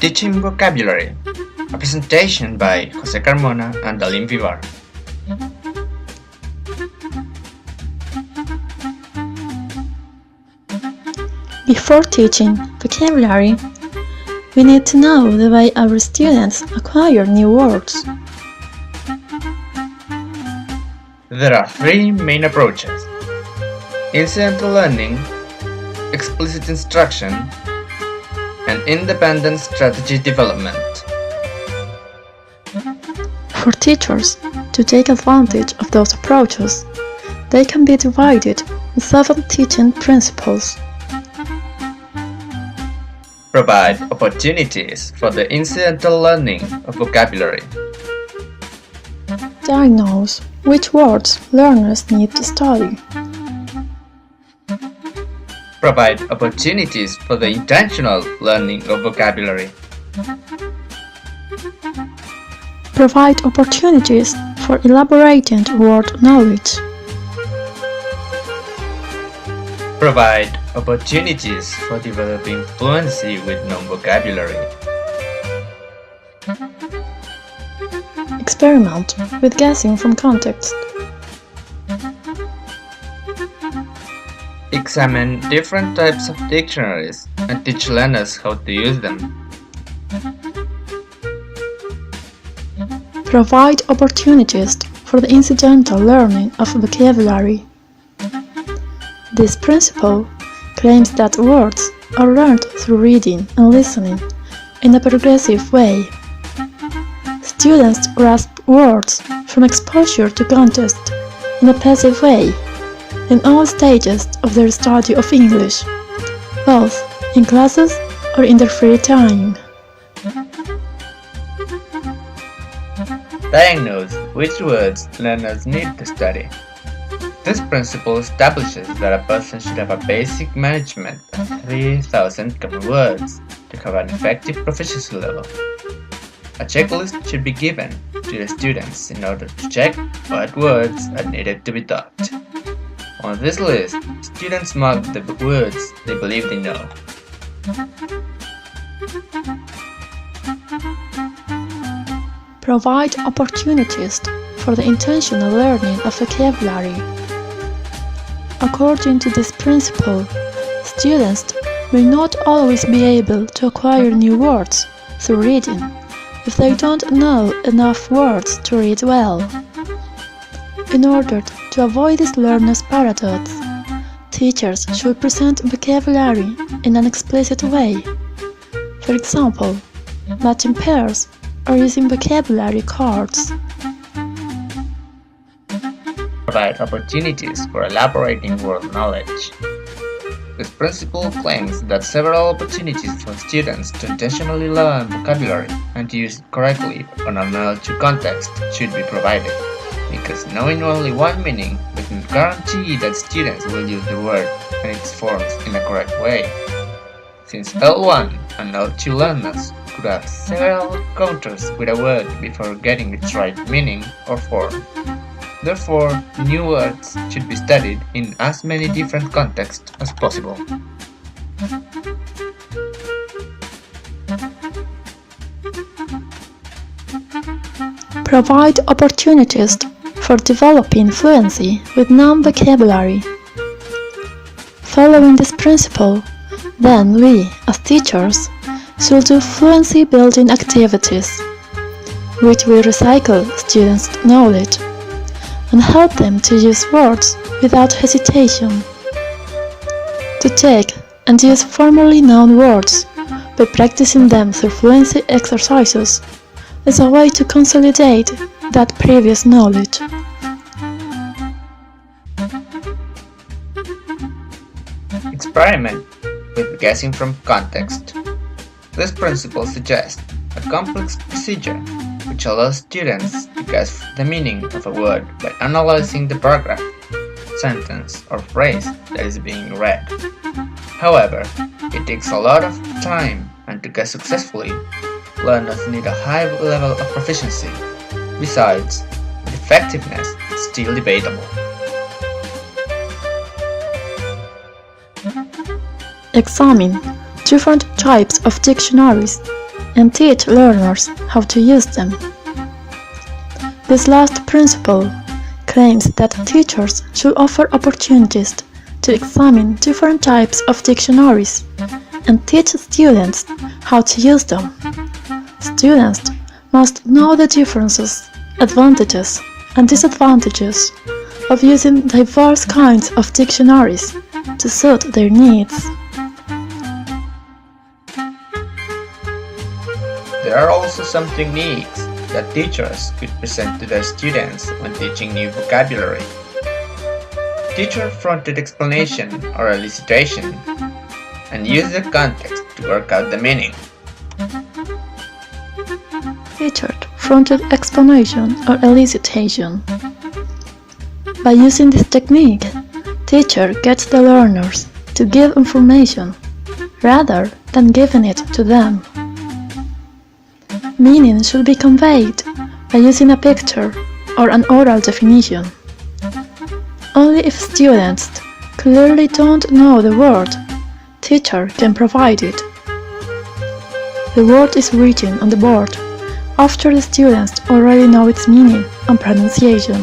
Teaching Vocabulary, a presentation by José and Alynne Beglar. Before teaching vocabulary, we need to know the way our students acquire new words. There are three main approaches: incidental learning, explicit instruction, and independent strategy development. For teachers to take advantage of those approaches, they can be divided in 7 teaching principles. Provide opportunities for the incidental learning of vocabulary. Diagnose which words learners need to study. Provide opportunities for the intentional learning of vocabulary. Provide opportunities for elaborating word knowledge. Provide opportunities for developing fluency with non-vocabulary. Experiment with guessing from context. Examine different types of dictionaries and teach learners how to use them. Provide opportunities for the incidental learning of vocabulary. This principle claims that words are learned through reading and listening in a progressive way. Students grasp words from exposure to context in a passive way in all stages of their study of English, both in classes or in their free time. Diagnose which words learners need to study. This principle establishes that a person should have a basic management of 3,000 common words to have an effective proficiency level. A checklist should be given to the students in order to check what words are needed to be taught. On this list, students mark the words they believe they know. Provide opportunities for the intentional learning of vocabulary. According to this principle, students may not always be able to acquire new words through reading if they don't know enough words to read well. In order to avoid this learner's paradox, teachers should present vocabulary in an explicit way. For example, matching pairs or using vocabulary cards. Provide opportunities for elaborating word knowledge. This principle claims that several opportunities for students to intentionally learn vocabulary and to use it correctly on a knowledge context should be provided, because knowing only one meaning doesn't guarantee that students will use the word and its forms in a correct way. Since L1 and L2 learners could have several encounters with a word before getting its right meaning or form. Therefore, new words should be studied in as many different contexts as possible. Provide opportunities for developing fluency with non-vocabulary. Following this principle, then we, as teachers, should do fluency-building activities, which will recycle students' knowledge and help them to use words without hesitation. To take and use formerly known words by practicing them through fluency exercises is a way to consolidate that previous knowledge. Experiment with guessing from context. This principle suggests a complex procedure which allows students to guess the meaning of a word by analyzing the paragraph, sentence, or phrase that is being read. However, it takes a lot of time, and to guess successfully, learners need a high level of proficiency. Besides, the effectiveness is still debatable. Examine different types of dictionaries and teach learners how to use them. This last principle claims that teachers should offer opportunities to examine different types of dictionaries and teach students how to use them. Students must know the differences, advantages, and disadvantages of using diverse kinds of dictionaries to suit their needs. There are also some techniques that teachers could present to their students when teaching new vocabulary. Teacher-fronted explanation or elicitation, and use the context to work out the meaning. Teacher-fronted explanation or elicitation. By using this technique, teacher gets the learners to give information rather than giving it to them. Meaning should be conveyed by using a picture or an oral definition. Only if students clearly don't know the word, teacher can provide it. The word is written on the board after the students already know its meaning and pronunciation.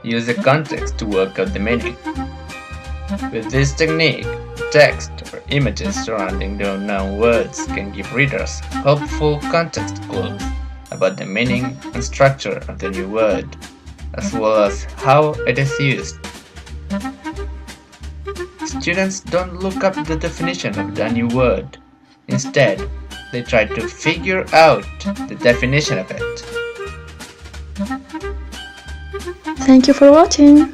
Use the context to work out the meaning. With this technique, text or images surrounding the unknown words can give readers helpful context clues about the meaning and structure of the new word, as well as how it is used. Students don't look up the definition of the new word. Instead, they try to figure out the definition of it. Thank you for watching!